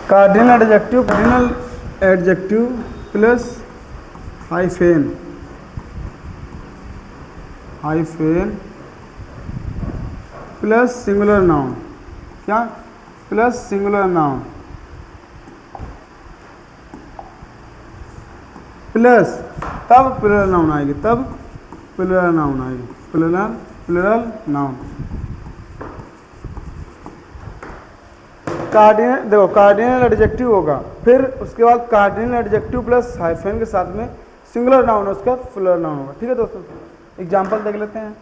cardinal adjective plus hyphen plus singular noun, क्या प्लस सिंगुलर नाउन प्लस तब प्लुरल नाउन आएगी, प्लुरल नाउन। कार्डिनल देखो, कार्डिनल एडजेक्टिव होगा, फिर उसके बाद कार्डिनल एडजेक्टिव प्लस हाइफेन के साथ में सिंगुलर नाउन है, उसका प्लुरल नाउन होगा। ठीक है दोस्तों, एग्जांपल देख लेते हैं।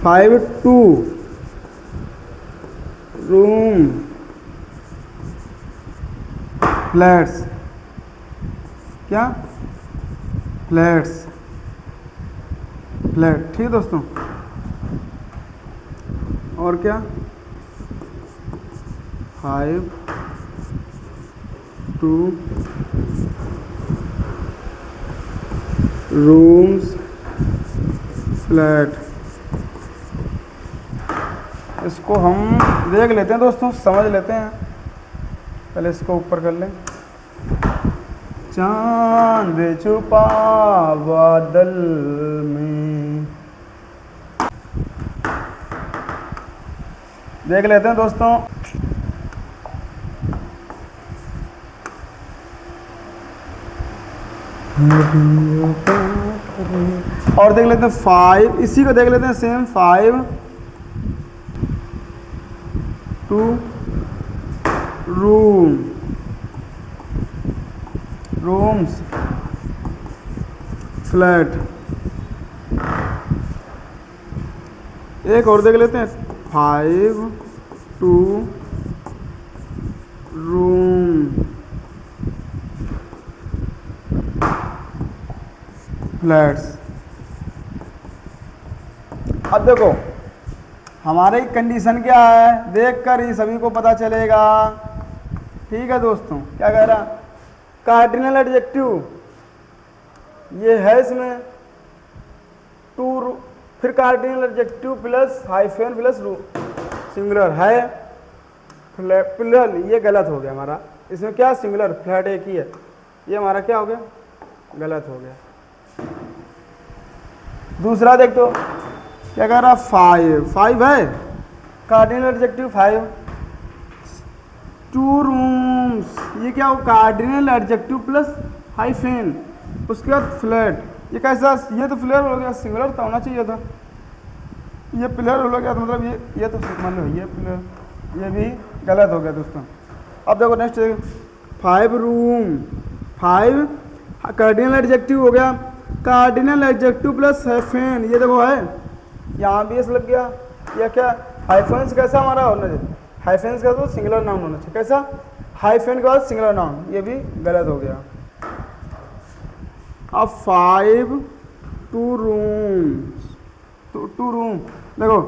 फाइव टू रूम फ्लैट्स, क्या फ्लैट, ठीक है दोस्तों। और क्या 5 2 रूम्स फ्लैट। इसको हम देख लेते हैं दोस्तों, समझ लेते हैं। पहले इसको ऊपर कर लें। चांद छुपा बादल में, देख लेते हैं दोस्तों। और देख लेते हैं 5, इसी को देख लेते हैं सेम। 5 2 rooms flat. एक और देख लेते हैं 5 2 रूम फ्लैट्स। अब देखो हमारी कंडीशन क्या है, देखकर ही सभी को पता चलेगा। ठीक है दोस्तों, क्या कह रहा, कार्डिनल एडजेक्टिव ये है इसमें 2, फिर cardinal adjective plus hyphen plus singular है प्लुरल, ये गलत हो गया हमारा। इसमें क्या सिंगुलर फ्लैट एक ही है, ये हमारा क्या हो गया, गलत हो गया। दूसरा देख तो क्या कह रहा, 5 है कार्डिनल एडजेक्टिव 5, 2 रूम्स, ये क्या हो, कार्डिनल एडजेक्टिव प्लस हाइफेन, उसके बाद फ्लैट। ये कैसा, ये तो फ्लैट हो गया, सिंगुलर तो होना चाहिए था, ये प्लर हो गया, मतलब ये तो मान लो ये प्लर, ये भी गलत हो गया दोस्तों। अब देखो नेक्स्ट 5 रूम, 5 कार्डिनल एडजेक्टिव हो गया, कार्डिनल एडजेक्टिव प्लस हाइफेन, ये देखो है, यहाँ भी एस लग गया। यह क्या हाइफेंस कैसा हमारा होना चाहिए, हाइफेंस का तो सिंगुलर नाउन होना चाहिए, कैसा हाइफेन के बाद सिंगुलर नाउन, ये भी गलत हो गया। अब 5 2 रूम्स, तो 2 रूम देखो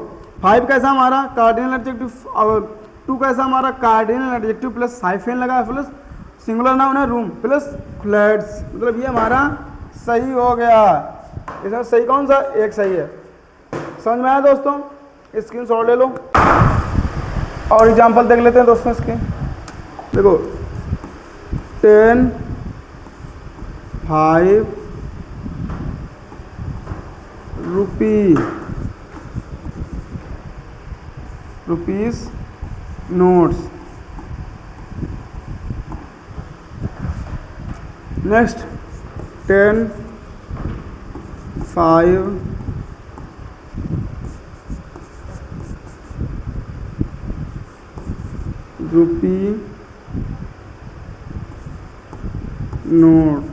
5 कैसा हमारा कार्डिनल एडजेक्टिव, और 2 कैसा हमारा कार्डिनल एडजेक्टिव प्लस हाइफेन लगा प्लस सिंगुलर नाउन है रूम प्लस फ्लैट्स, मतलब ये हमारा सही हो गया। इसमें सही कौन सा, एक सही है। समझ में आया दोस्तों, स्क्रीनशॉट ले लो और एग्जांपल देख लेते हैं दोस्तों इसके। देखो 10 5 rupees notes. Next 10 5 rupee note.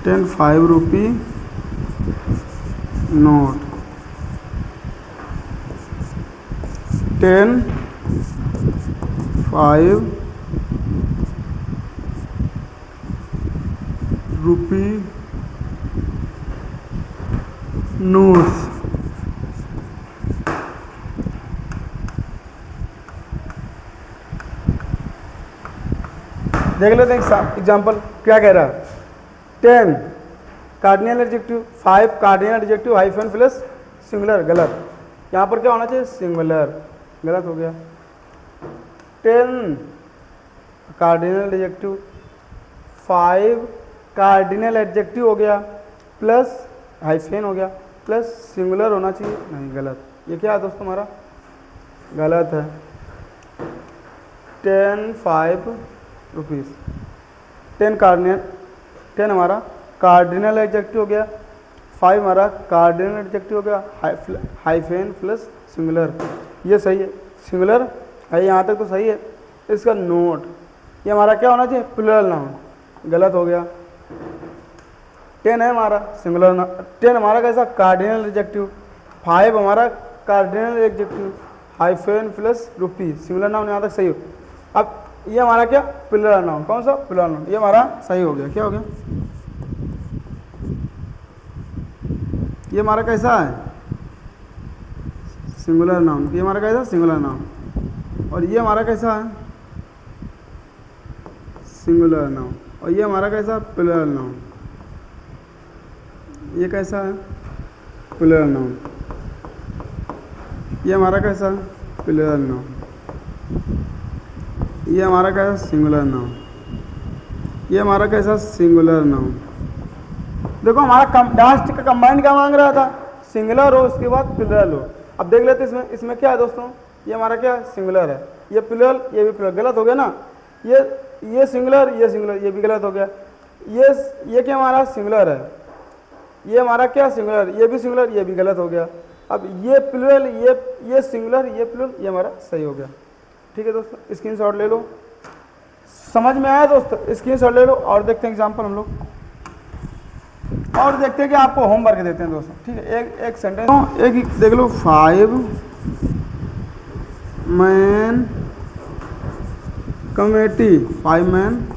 Ten 5 rupee note, 10 5 रुपी नोट्स। देख लेते हैं एग्जाम्पल क्या कह रहा है। 10 cardinal adjective, 5 cardinal adjective hyphen plus singular, गलत। यहाँ पर क्या होना चाहिए, सिंगुलर, गलत हो गया। 10 कार्डिनल एडजेक्टिव, 5 कार्डिनल एडजेक्टिव हो गया प्लस हाइफन हो गया प्लस सिंगुलर होना चाहिए, नहीं, गलत। ये क्या है दोस्तों हमारा, गलत है। 10 5 रुपीज़, 10 हमारा कार्डिनल एडजेक्टिव हो गया, 5 हमारा कार्डिनल एडजेक्टिव हो गया, हाइफेन प्लस सिंगुलर, ये सही है, सिंगुलर है, यहाँ तक तो सही है। इसका नोट, ये हमारा क्या होना चाहिए, प्लूरल नाउन, गलत हो गया। 10 है हमारा सिंगुलर, 10 हमारा कैसा, कार्डिनल एडजेक्टिव, 5 हमारा cardinal adjective, hyphen plus rupees, singular noun, यहाँ तक सही हो। अब ये हमारा क्या, प्लूरल नाउन, कौन सा, प्लूरल नाउन, ये हमारा सही हो गया। क्या हो गया, ये हमारा कैसा है, सिंगुलर नाउन, ये हमारा कैसा, सिंगुलर नाउन, और ये हमारा कैसा है, सिंगुलर नाउन, और ये हमारा कैसा, प्लूरल नाउन, ये कैसा है, प्लूरल नाउन, ये हमारा कैसा, प्लूरल नाउन, ये हमारा कैसा, सिंगुलर नाउन, ये हमारा कैसा, सिंगुलर नाउन। देखो हमारा लास्ट का कंबाइंड क्या मांग रहा था, सिंगुलर हो उसके बाद प्लूरल हो। अब देख लेते इसमें, इसमें क्या है दोस्तों, ये हमारा क्या है, सिंगुलर है, ये प्लूरल, ये भी प्लूरल, गलत हो गया ना। ये सिंगुलर, ये सिंगुलर, ये भी गलत हो गया। ये क्या हमारा सिंगुलर है, ये हमारा क्या, सिंगुलर, ये भी सिंगुलर, ये भी गलत हो गया। अब ये प्लूरल, ये सिंगुलर, ये प्लूरल, ये हमारा सही हो गया। ठीक है दोस्तों, स्क्रीनशॉट ले लो, समझ में आया दोस्तों, स्क्रीनशॉट ले लो। और देखते हैं एग्जांपल हम लोग, और देखते हैं कि आपको होमवर्क देते हैं दोस्तों। ठीक है, एक सेंटेंस, एक देख लो, 5 मैन कमेटी, 5 मैन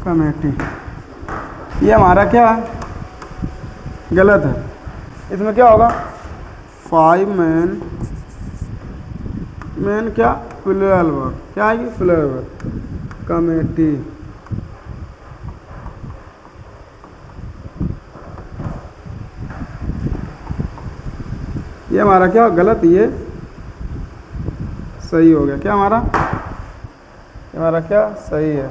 कमेटी, ये हमारा क्या है, गलत है। इसमें क्या होगा, 5 मैन, मैन क्या, प्लूरल वर्ब, क्या है, प्लूरल वर्ब, कमेटी, ये हमारा क्या, गलत, ये सही हो गया। क्या हमारा, ये हमारा क्या, सही है।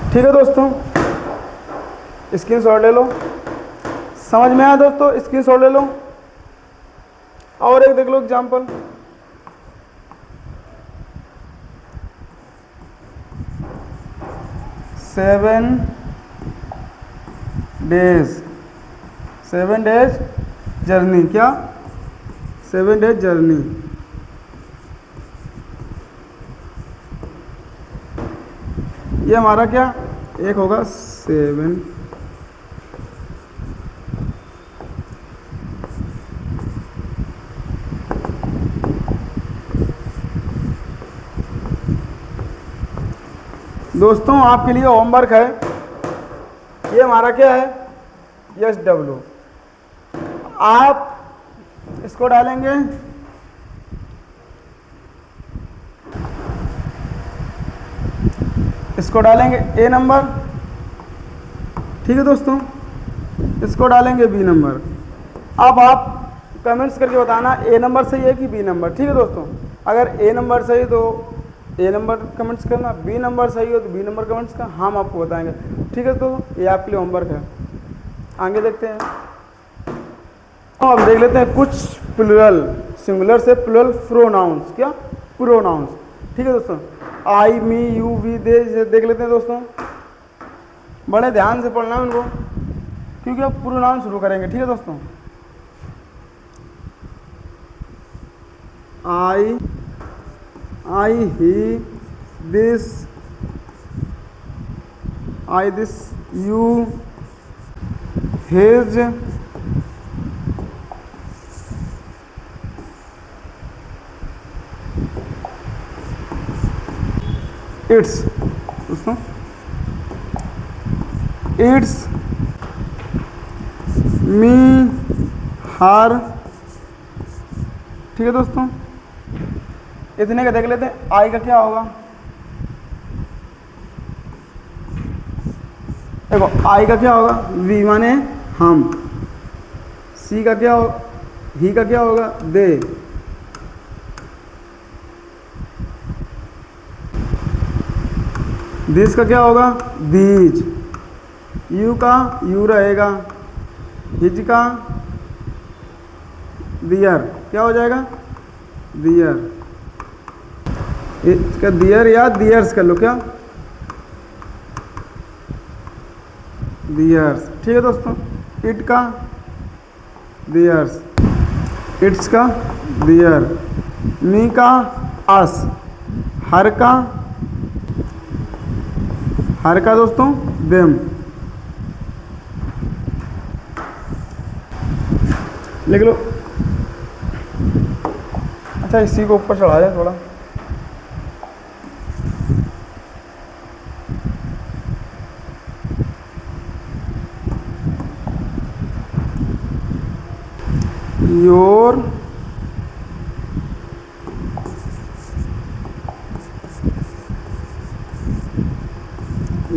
ठीक है दोस्तों, स्क्रीनशॉट ले लो, समझ में आया दोस्तों, स्क्रीनशॉट ले लो। और एक देख लो एग्जांपल, सेवन डेज जर्नी, क्या, 7 डेज जर्नी, ये हमारा क्या, एक होगा 7, दोस्तों आपके लिए होमवर्क है, ये हमारा क्या है, SW, आप इसको डालेंगे, इसको डालेंगे A नंबर, ठीक है दोस्तों, इसको डालेंगे B नंबर। अब आप कमेंट्स करके बताना A नंबर सही है कि B नंबर। ठीक है दोस्तों, अगर A नंबर सही तो A नंबर कमेंट्स करना, B नंबर सही हो तो B नंबर कमेंट्स करना, हम आपको बताएंगे। ठीक है, तो ये आपके लिए होमवर्क है। आगे देखते हैं, तो अब देख लेते हैं कुछ प्लूरल, सिंगुलर से प्लूरल प्रोनाउंस, क्या, प्रोनाउंस। ठीक है दोस्तों, आई, मी, यू, वी, दे, देख लेते हैं दोस्तों, बड़े ध्यान से पढ़ना है उनको, क्योंकि अब प्रोनाउन शुरू करेंगे। ठीक है दोस्तों, I, he, this, I this you his it's, दोस्तों इट्स मी हर, ठीक है दोस्तों। इतने का देख लेते हैं, आई का क्या होगा। देखो आई का क्या होगा, वी माने हम। सी का क्या हो, ही का क्या होगा, दे। दिस का क्या होगा, दीज। यू का यू रहेगा, हिज का दियर, क्या हो जाएगा, दियर। इसका दियर या दियर्स कर लो, क्या, दियर्स, ठीक है दोस्तों। इट का दियर्स, इट्स का दियर। मी का अस, हर का दोस्तों देम। लिख लो। अच्छा इसी को ऊपर चढ़ा जाए थोड़ा।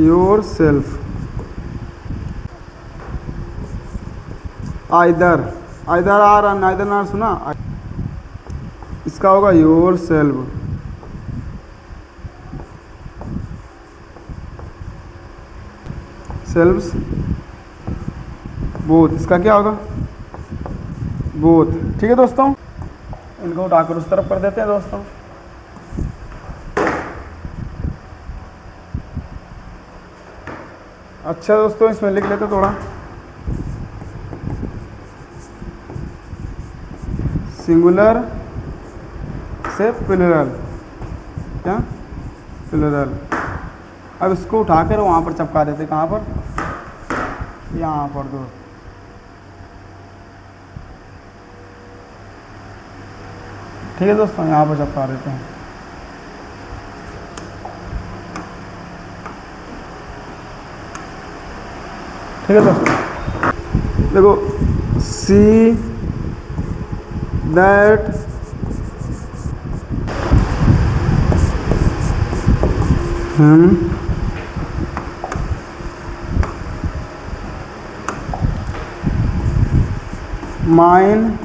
Yourself, either, either or neither nor सुना, इसका होगा योर सेल्फ। सेल्व्स बोथ, इसका क्या होगा, बोथ, ठीक है दोस्तों। इनको उठाकर उस तरफ कर देते हैं दोस्तों। अच्छा दोस्तों इसमें लिख लेते थोड़ा, सिंगुलर से प्लूरल, क्या, प्लूरल। अब इसको उठाकर वहाँ पर चिपका देते, कहाँ पर, यहाँ पर दोस्त। ठीक है दोस्तों, यहाँ पर चिपका देते हैं। ठीक है दोस्तों, देखो सी दैट हम माइन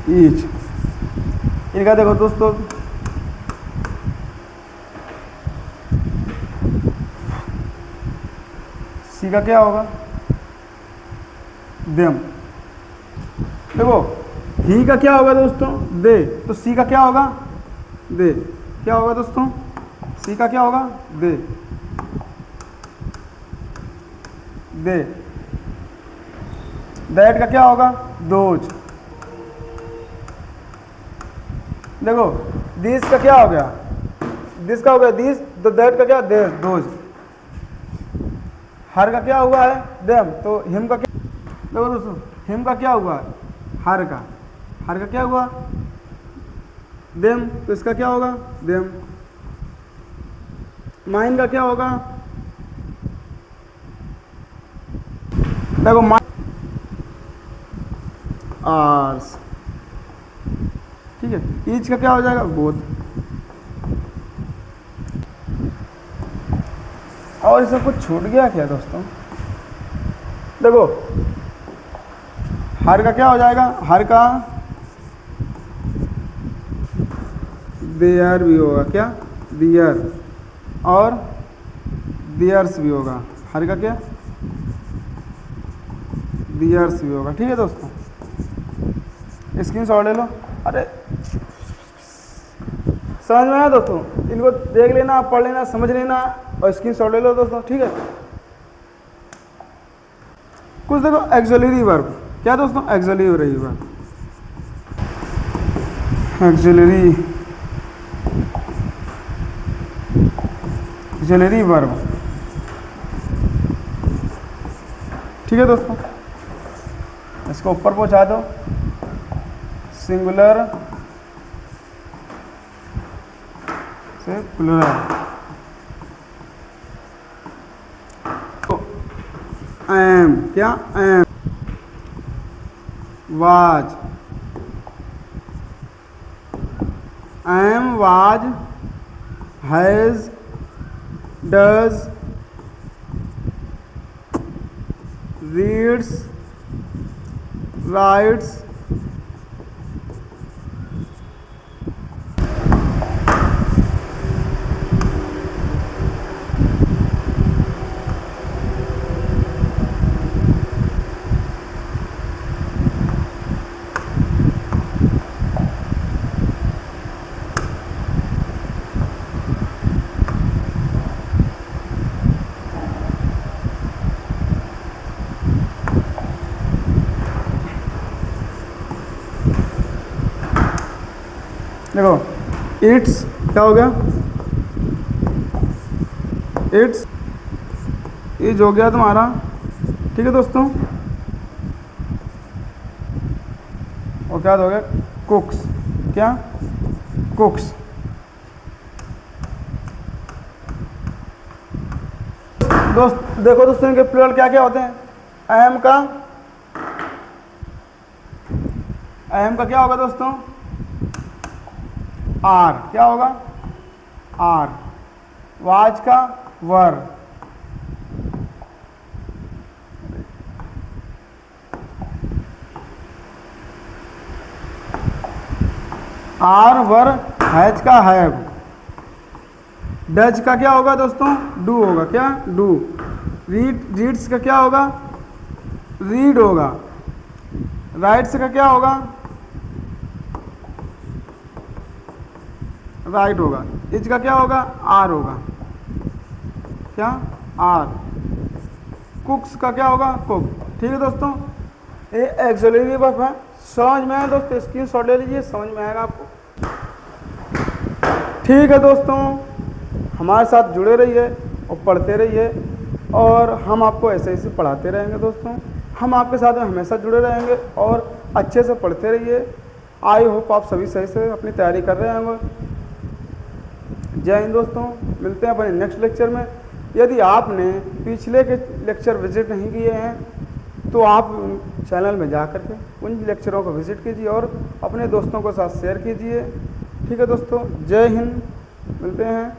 ईच, इनका देखो दोस्तों सी का क्या होगा, देम। देखो ही का क्या होगा दोस्तों, दे, तो सी का क्या होगा, दे, क्या होगा दोस्तों, सी का क्या होगा, दे, दे। दैट का क्या होगा, दोज। देखो दिस का क्या हो गया, दिस का हो गया दिस, तो दैट का क्या, दे, दोज। हर का क्या हुआ है, देम, तो हिम का क्या, देखो दोस्तों हिम का क्या हुआ, हर का, हर का क्या हुआ, देम, तो इसका क्या होगा, देम। माइन का क्या होगा, देखो माइन आर्स, ठीक है। ईच का क्या हो जाएगा, बोथ। और इसमें कुछ छूट गया क्या दोस्तों, देखो हर का क्या हो जाएगा, हर का देयर भी होगा, क्या, दियर, और दियर्स भी होगा, हर का क्या, दियर्स भी होगा। ठीक है दोस्तों, स्क्रीनशॉट ले लो। अरे समझ में आया दोस्तों, इनको देख लेना, पढ़ लेना, समझ लेना और स्क्रीनशॉट ले लो दोस्तों। ठीक है, कुछ देखो एक्सिलरी वर्ब, क्या दोस्तों, axillary verb, axillary auxiliary verb. ठीक है दोस्तों, इसको ऊपर पहुंचा दो। सिंगुलर से प्लुरल। तो एम, क्या am, was, am, was, has, does, reads, writes, देखो इट्स क्या हो गया, इट्स इज हो गया तुम्हारा। ठीक है दोस्तों, और क्या हो गया, कुक्स, क्या कुक्स। देखो दोस्तों इनके प्लूरल क्या क्या होते हैं। एम का क्या होगा दोस्तों, आर, क्या होगा, आर। वाज का वर, आर वर। हैज का हैव। डज का क्या होगा दोस्तों, डू होगा, क्या डू। रीड्स का क्या होगा, रीड होगा। राइट्स का क्या होगा, राइट होगा। इज का क्या होगा, आर होगा, क्या आर। कुक्स का क्या होगा, कुक। ठीक है दोस्तों, ये एक्सिलरी वर्ब है। समझ में आया दोस्तों, स्क्रीन शॉट ले लीजिए, समझ में आएगा आपको। ठीक है दोस्तों, हमारे साथ जुड़े रहिए और पढ़ते रहिए, और हम आपको ऐसे ऐसे पढ़ाते रहेंगे दोस्तों। हम आपके साथ में हमेशा जुड़े रहेंगे और अच्छे से पढ़ते रहिए। आई होप आप सभी सही से अपनी तैयारी कर रहे होंगे। जय हिंद दोस्तों, मिलते हैं अपने नेक्स्ट लेक्चर में। यदि आपने पिछले के लेक्चर विजिट नहीं किए हैं तो आप चैनल में जा करके उन लेक्चरों को विजिट कीजिए और अपने दोस्तों के साथ शेयर कीजिए। ठीक है दोस्तों, जय हिंद, मिलते हैं